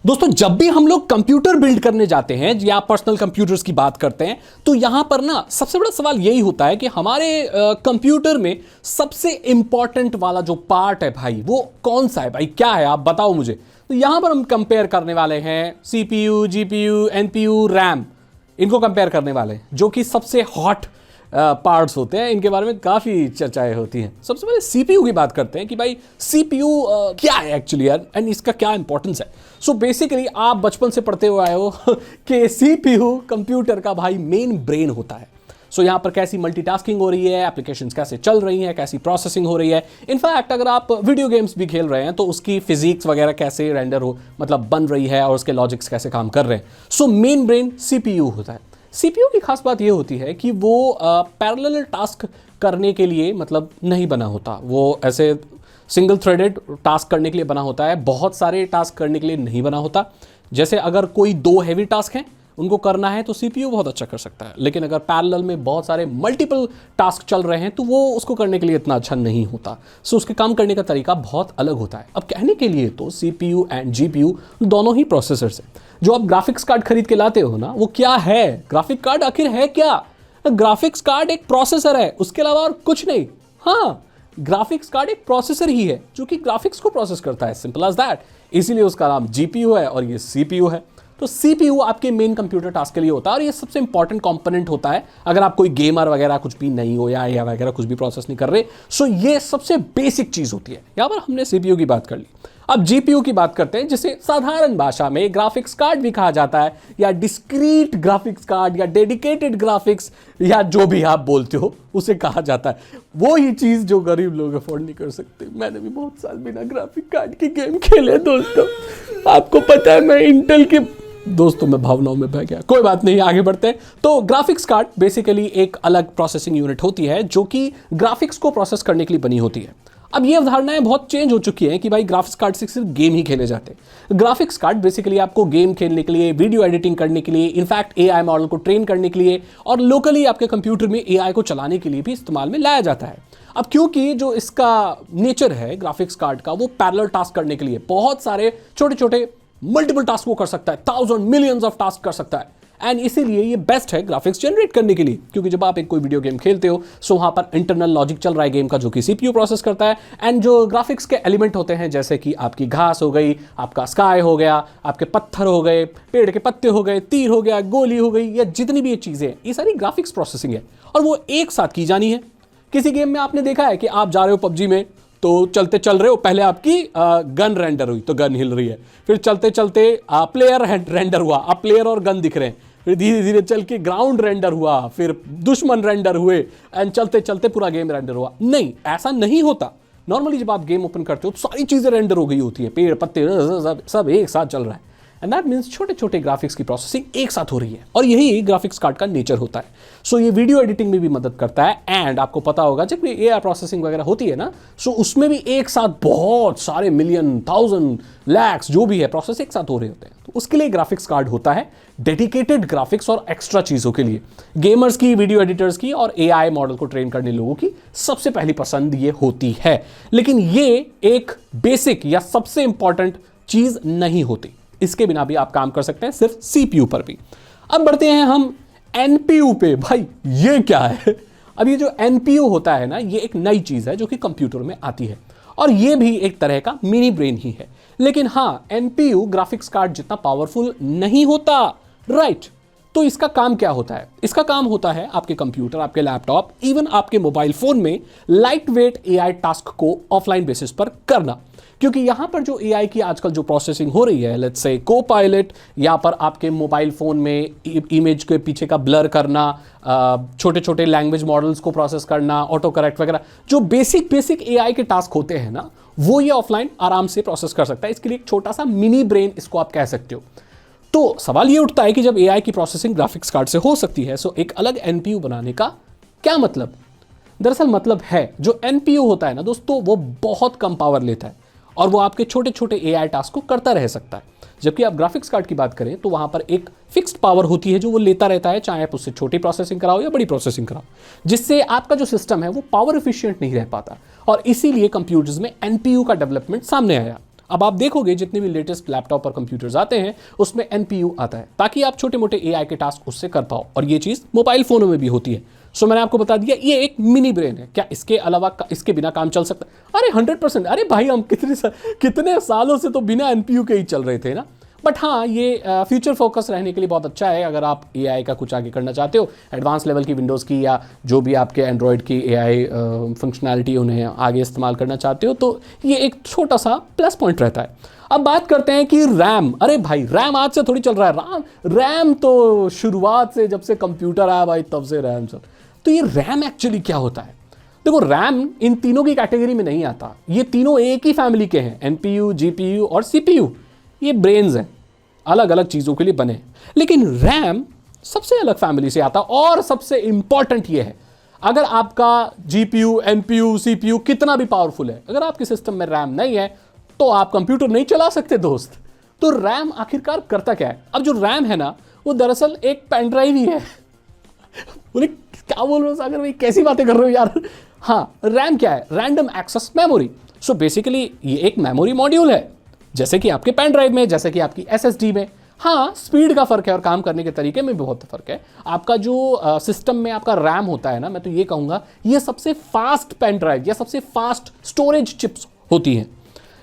दोस्तों जब भी हम लोग कंप्यूटर बिल्ड करने जाते हैं या पर्सनल कंप्यूटर्स की बात करते हैं तो यहां पर ना सबसे बड़ा सवाल यही होता है कि हमारे कंप्यूटर में सबसे इंपॉर्टेंट वाला जो पार्ट है भाई वो कौन सा है भाई, क्या है आप बताओ मुझे। तो यहां पर हम कंपेयर करने वाले हैं सीपीयू, जीपीयू, एनपीयू, रैम, इनको कंपेयर करने वाले हैं जो कि सबसे हॉट पार्ट्स होते हैं। इनके बारे में काफ़ी चर्चाएं होती हैं। सबसे पहले सीपीयू की बात करते हैं कि भाई सीपीयू क्या है एक्चुअली यार एंड इसका क्या इंपॉर्टेंस है। सो बेसिकली आप बचपन से पढ़ते हुए आए हो कि सीपीयू कंप्यूटर का भाई मेन ब्रेन होता है। सो यहाँ पर कैसी मल्टीटास्किंग हो रही है, एप्लीकेशंस कैसे चल रही हैं, कैसी प्रोसेसिंग हो रही है। इनफैक्ट अगर आप वीडियो गेम्स भी खेल रहे हैं तो उसकी फिजिक्स वगैरह कैसे रेंडर हो मतलब बन रही है और उसके लॉजिक्स कैसे काम कर रहे हैं। सो मेन ब्रेन सीपीयू होता है। सीपीयू की खास बात यह होती है कि वो पैरेलल टास्क करने के लिए मतलब नहीं बना होता, वो ऐसे सिंगल थ्रेडेड टास्क करने के लिए बना होता है, बहुत सारे टास्क करने के लिए नहीं बना होता। जैसे अगर कोई दो हैवी टास्क हैं उनको करना है तो सीपीयू बहुत अच्छा कर सकता है, लेकिन अगर पैरेलल में बहुत सारे मल्टीपल टास्क चल रहे हैं तो वो उसको करने के लिए इतना अच्छा नहीं होता। सो उसके काम करने का तरीका बहुत अलग होता है। अब कहने के लिए तो सीपीयू एंड जीपीयू दोनों ही प्रोसेसर्स हैं। जो आप ग्राफिक्स कार्ड खरीद के लाते हो ना वो क्या है, ग्राफिक कार्ड आखिर है क्या? ग्राफिक्स कार्ड एक प्रोसेसर है, उसके अलावा और कुछ नहीं। हाँ, ग्राफिक्स कार्ड एक प्रोसेसर ही है जो कि ग्राफिक्स को प्रोसेस करता है, सिंपल एज दैट। इसीलिए उसका नाम जीपीयू है और ये सीपीयू है। तो सीपीयू आपके मेन कंप्यूटर टास्क के लिए होता है और ये सबसे इंपॉर्टेंट कंपोनेंट होता है अगर आप कोई गेमर वगैरह कुछ भी नहीं हो या वगैरह कुछ भी प्रोसेस नहीं कर रहे। सो ये सबसे बेसिक चीज होती है। यहां पर हमने सीपीयू की बात कर ली। अब जीपीयू की बात करते हैं जिसे साधारण भाषा में ग्राफिक्स कार्ड भी कहा जाता है या डिस्क्रीट ग्राफिक्स कार्ड या डेडिकेटेड ग्राफिक्स या जो भी आप बोलते हो उसे कहा जाता है। वो ही चीज जो गरीब लोग अफोर्ड नहीं कर सकते। मैंने भी बहुत साल बिना ग्राफिक कार्ड के गेम खेले दोस्तों, आपको पता है मैं इंटेल के दोस्तों में भावनाओं में बह गया। कोई बात नहीं, आगे बढ़ते हैं। तो ग्राफिक्स कार्ड बेसिकली एक अलग प्रोसेसिंग यूनिट होती है जो कि ग्राफिक्स को प्रोसेस करने के लिए बनी होती है। अब ये अवधारणाएं बहुत चेंज हो चुकी हैं कि भाई ग्राफिक्स कार्ड से सिर्फ गेम ही खेले जाते हैं। ग्राफिक्स कार्ड बेसिकली आपको गेम खेलने के लिए, वीडियो एडिटिंग करने के लिए, इनफैक्ट एआई मॉडल को ट्रेन करने के लिए और लोकली आपके कंप्यूटर में एआई को चलाने के लिए भी इस्तेमाल में लाया जाता है। अब क्योंकि जो इसका नेचर है ग्राफिक्स कार्ड का वो पैरेलल टास्क करने के लिए बहुत सारे छोटे छोटे मल्टीपल टास्क को कर सकता है, 1000 मिलियंस ऑफ टास्क कर सकता है एंड इसीलिए ये बेस्ट है ग्राफिक्स जनरेट करने के लिए। क्योंकि जब आप एक कोई वीडियो गेम खेलते हो सो वहां पर इंटरनल लॉजिक चल रहा है गेम का जो कि सीपीयू प्रोसेस करता है एंड जो ग्राफिक्स के एलिमेंट होते हैं जैसे कि आपकी घास हो गई, आपका स्काई हो गया, आपके पत्थर हो गए, पेड़ के पत्ते हो गए, तीर हो गया, गोली हो गई या जितनी भी ये चीजें ये सारी ग्राफिक्स प्रोसेसिंग है और वो एक साथ की जानी है। किसी गेम में आपने देखा है कि आप जा रहे हो पबजी में तो चलते चल रहे हो, पहले आपकी गन रेंडर हुई तो गन हिल रही है, फिर चलते चलते प्लेयर रेंडर हुआ, अब प्लेयर और गन दिख रहे हैं, फिर धीरे धीरे चल के ग्राउंड रेंडर हुआ, फिर दुश्मन रेंडर हुए एंड चलते चलते पूरा गेम रेंडर हुआ। नहीं, ऐसा नहीं होता। नॉर्मली जब आप गेम ओपन करते हो तो सारी चीजें रेंडर हो गई होती है, पेड़ पत्ते सब एक साथ चल रहा है एंड दैट मीन्स छोटे छोटे ग्राफिक्स की प्रोसेसिंग एक साथ हो रही है और यही ग्राफिक्स कार्ड का नेचर होता है। सो ये वीडियो एडिटिंग में भी मदद करता है एंड आपको पता होगा जब भी एआई प्रोसेसिंग वगैरह होती है ना सो उसमें भी एक साथ बहुत सारे मिलियन, 1000, लैक्स जो भी है प्रोसेस एक साथ हो रहे होते हैं। तो उसके लिए ग्राफिक्स कार्ड होता है डेडिकेटेड ग्राफिक्स और एक्स्ट्रा चीजों के लिए। गेमर्स की, वीडियो एडिटर्स की और एआई मॉडल को ट्रेन करने लोगों की सबसे पहली पसंद ये होती है। लेकिन ये एक बेसिक या सबसे इंपॉर्टेंट चीज नहीं होती, इसके बिना भी आप काम कर सकते हैं सिर्फ सीपीयू पर भी। अब बढ़ते हैं हम एनपीयू पे। भाई ये क्या है? अब ये जो एनपीयू होता है ना ये एक नई चीज है जो कि कंप्यूटर में आती है और ये भी एक तरह का मिनी ब्रेन ही है। लेकिन हाँ, एनपीयू ग्राफिक्स कार्ड जितना पावरफुल नहीं होता, राइट? तो इसका काम क्या होता है? इसका काम होता है आपके कंप्यूटर, आपके लैपटॉप, इवन आपके मोबाइल फोन में लाइट वेट एआई टास्क को ऑफलाइन बेसिस पर करना। क्योंकि यहां पर जो एआई की आजकल जो प्रोसेसिंग हो रही है, लेट्स से को-पायलट, यहाँ पर आपके मोबाइल फोन में इमेज के पीछे का ब्लर करना, छोटे छोटे लैंग्वेज मॉडल्स को प्रोसेस करना, ऑटो करेक्ट वगैरह, जो बेसिक एआई के टास्क होते हैं ना वो ये ऑफलाइन आराम से प्रोसेस कर सकता है। इसके लिए एक छोटा सा मिनी ब्रेन इसको आप कह सकते हो। तो सवाल ये उठता है कि जब एआई की प्रोसेसिंग ग्राफिक्स कार्ड से हो सकती है सो एक अलग एनपीयू बनाने का क्या मतलब? दरअसल मतलब है जो एनपीयू होता है ना दोस्तों वो बहुत कम पावर लेता है और वो आपके छोटे छोटे एआई टास्क को करता रह सकता है। जबकि आप ग्राफिक्स कार्ड की बात करें तो वहां पर एक फिक्स्ड पावर होती है जो वो लेता रहता है, चाहे आप उससे छोटी प्रोसेसिंग कराओ या बड़ी प्रोसेसिंग कराओ, जिससे आपका जो सिस्टम है वो पावर एफिशिएंट नहीं रह पाता और इसीलिए कंप्यूटर्स में एनपीयू का डेवलपमेंट सामने आया। अब आप देखोगे जितने भी लेटेस्ट लैपटॉप और कंप्यूटर्स आते हैं उसमें एनपीयू आता है, ताकि आप छोटे मोटे एआई के टास्क उससे कर पाओ, और ये चीज़ मोबाइल फ़ोनों में भी होती है। सो मैंने आपको बता दिया ये एक मिनी ब्रेन है। क्या इसके अलावा इसके बिना काम चल सकता है? अरे 100%। अरे भाई हम कितने सालों से तो बिना एनपीयू के ही चल रहे थे ना। बट हाँ, ये फ्यूचर फोकस रहने के लिए बहुत अच्छा है। अगर आप एआई का कुछ आगे करना चाहते हो, एडवांस लेवल की विंडोज़ की या जो भी आपके एंड्रॉयड की एआई फंक्शनैलिटी उन्हें आगे इस्तेमाल करना चाहते हो, तो ये एक छोटा सा प्लस पॉइंट रहता है। अब बात करते हैं कि रैम। अरे भाई रैम आज से थोड़ी चल रहा है, रैम तो शुरुआत से, जब से कंप्यूटर आया भाई तब से रैम चल। तो ये रैम एक्चुअली क्या होता है? देखो, रैम इन तीनों की कैटेगरी में नहीं आता। ये तीनों एक ही फैमिली के हैं, एनपीयू, जीपीयू और सीपीयू। ये ब्रेन्स हैं, अलग अलग चीज़ों के लिए बने। लेकिन रैम सबसे अलग फैमिली से आता, और सबसे इंपॉर्टेंट ये है, अगर आपका जीपीयू, एनपीयू, सीपीयू कितना भी पावरफुल है, अगर आपके सिस्टम में रैम नहीं है तो आप कंप्यूटर नहीं चला सकते दोस्त। तो रैम आखिरकार करता क्या है? अब जो रैम है ना, वो दरअसल एक पेन ड्राइव ही है। बोले क्या बोल रहे हो सागर भाई, कैसी बातें कर रहे हो यार। हाँ, रैम क्या है? Random access memory. So basically ये एक मेमोरी मॉड्यूल है, जैसे कि आपके पेन ड्राइव में, जैसे कि आपकी एसएसडी में। हाँ, स्पीड का फर्क है और काम करने के तरीके में भी बहुत फर्क है। आपका जो सिस्टम में आपका रैम होता है ना, मैं तो ये कहूँगा ये सबसे फास्ट पेन ड्राइव या सबसे फास्ट स्टोरेज चिप्स होती हैं।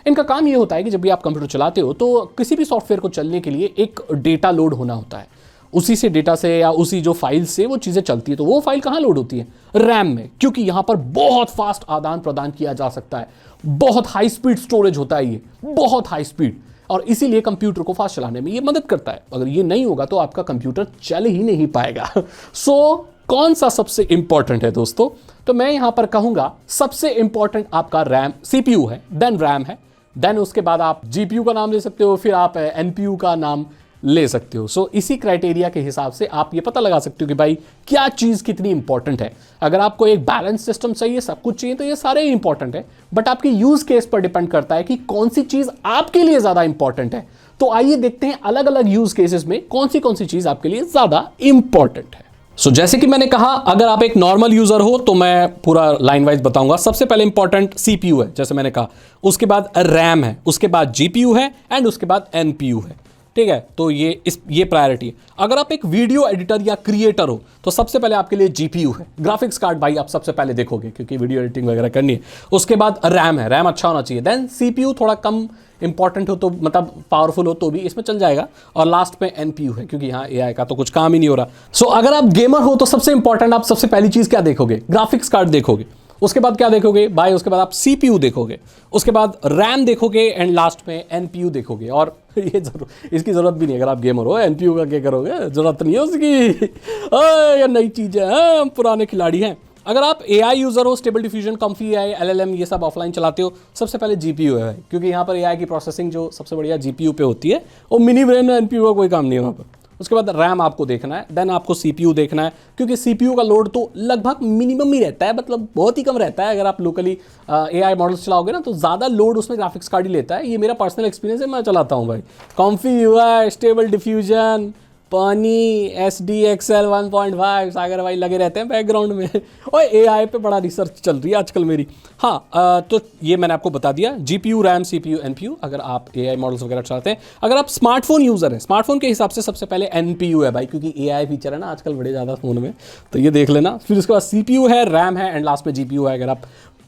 इनका काम ये होता है कि जब भी आप कंप्यूटर चलाते हो तो किसी भी सॉफ्टवेयर को चलने के लिए एक डेटा लोड होना होता है। उसी से डेटा से या उसी जो फाइल से वो चीज़ें चलती है। तो वो फाइल कहाँ लोड होती है? रैम में, क्योंकि यहाँ पर बहुत फास्ट आदान प्रदान किया जा सकता है। बहुत हाई स्पीड स्टोरेज होता है ये, बहुत हाई स्पीड, और इसीलिए कंप्यूटर को फास्ट चलाने में ये मदद करता है। अगर ये नहीं होगा तो आपका कंप्यूटर चल ही नहीं पाएगा। सो कौन सा सबसे इंपॉर्टेंट है दोस्तों? तो मैं यहाँ पर कहूँगा सबसे इंपॉर्टेंट आपका रैम, सीपीयू है, देन रैम है, देन उसके बाद आप जीपीयू का नाम ले सकते हो, फिर आप एनपीयू का नाम ले सकते हो। सो इसी क्राइटेरिया के हिसाब से आप ये पता लगा सकते हो कि भाई क्या चीज़ कितनी इंपॉर्टेंट है। अगर आपको एक बैलेंस सिस्टम चाहिए, सब कुछ चाहिए, तो ये सारे ही इंपॉर्टेंट है, बट आपके यूज़ केस पर डिपेंड करता है कि कौन सी चीज़ आपके लिए ज़्यादा इंपॉर्टेंट है। तो आइए देखते हैं अलग अलग यूज़ केसेस में कौन सी चीज़ आपके लिए ज़्यादा इंपॉर्टेंट है। सो जैसे कि मैंने कहा, अगर आप एक नॉर्मल यूज़र हो तो मैं पूरा लाइन वाइज बताऊंगा। सबसे पहले इंपॉर्टेंट सीपीयू है, जैसे मैंने कहा, उसके बाद रैम है, उसके बाद जीपीयू है, एंड उसके बाद एनपीयू है। ठीक है, तो ये प्रायोरिटी है। अगर आप एक वीडियो एडिटर या क्रिएटर हो तो सबसे पहले आपके लिए जीपीयू है, ग्राफिक्स कार्ड भाई आप सबसे पहले देखोगे, क्योंकि वीडियो एडिटिंग वगैरह करनी है। उसके बाद रैम है, रैम अच्छा होना चाहिए। देन सीपीयू थोड़ा कम इंपॉर्टेंट हो तो, मतलब पावरफुल हो तो भी इसमें चल जाएगा। और लास्ट में एनपीयू है, क्योंकि यहाँ एआई का तो कुछ काम ही नहीं हो रहा। सो अगर आप गेमर हो तो सबसे इंपॉर्टेंट, आप सबसे पहली चीज़ क्या देखोगे? ग्राफिक्स कार्ड देखोगे। उसके बाद क्या देखोगे भाई? उसके बाद आप सीपीयू देखोगे, उसके बाद रैम देखोगे, एंड लास्ट में एनपीयू देखोगे। और ये इसकी ज़रूरत भी नहीं, अगर आप गेमर हो एनपीयू का क्या करोगे? ज़रूरत नहीं है उसकी। ये नई चीज़ है, हम पुराने खिलाड़ी हैं। अगर आप एआई यूज़र हो, stable diffusion, comfy AI, LLM, ये सब ऑफलाइन चलाते हो, सबसे पहले जीपीयू है, क्योंकि यहाँ पर एआई की प्रोसेसिंग जो सबसे बढ़िया जीपीयू पे होती है। और मिनी ब्रेन में एनपीयू का कोई काम नहीं है वहाँ पर। उसके बाद रैम आपको देखना है, देन आपको सीपीयू देखना है, क्योंकि सीपीयू का लोड तो लगभग मिनिमम ही रहता है, मतलब बहुत ही कम रहता है। अगर आप लोकली एआई मॉडल्स चलाओगे ना तो ज़्यादा लोड उसमें ग्राफिक्स कार्ड ही लेता है। ये मेरा पर्सनल एक्सपीरियंस है, मैं चलाता हूँ भाई। कॉम्फी यूआई, स्टेबल डिफ्यूजन, पानी, SDXL 1.5, सागर भाई लगे रहते हैं बैकग्राउंड में। और एआई पे बड़ा रिसर्च चल रही है आजकल मेरी। हाँ, तो ये मैंने आपको बता दिया, जीपीयू, रैम, सीपीयू, एनपीयू, अगर आप एआई मॉडल्स वगैरह चलाते हैं। अगर आप स्मार्टफोन यूज़र हैं, स्मार्टफोन के हिसाब से सबसे पहले एनपीयू है भाई, क्योंकि एआई फीचर है ना आजकल बड़े ज़्यादा फ़ोन में, तो ये देख लेना। फिर उसके बाद सीपीयू है, रैम है, एंड लास्ट में जीपीयू है, अगर आप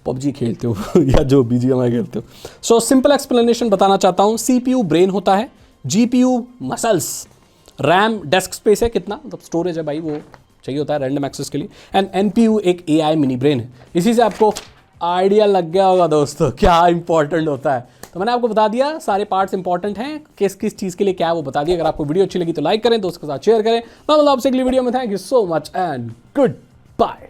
पबजी खेलते हो या जो BGMI खेलते हो। सो सिंपल एक्सप्लेनेशन बताना चाहता हूँ। सीपीयू ब्रेन होता है, GPU muscles, RAM desk space है कितना, मतलब स्टोरेज है भाई, वो चाहिए होता है रैंडम एक्सेस के लिए, एंड एनपीयू एक एआई मिनी ब्रेन है। इसी से आपको आइडिया लग गया होगा दोस्तों क्या इंपॉर्टेंट होता है। तो मैंने आपको बता दिया सारे पार्ट्स इंपॉर्टेंट हैं, किस किस चीज़ के लिए क्या है वो बता दिया। अगर आपको वीडियो अच्छी लगी तो लाइक करें, दोस्तों के साथ शेयर करें। मैं मतलब आपसे अगली वीडियो में, thank you so much and good bye.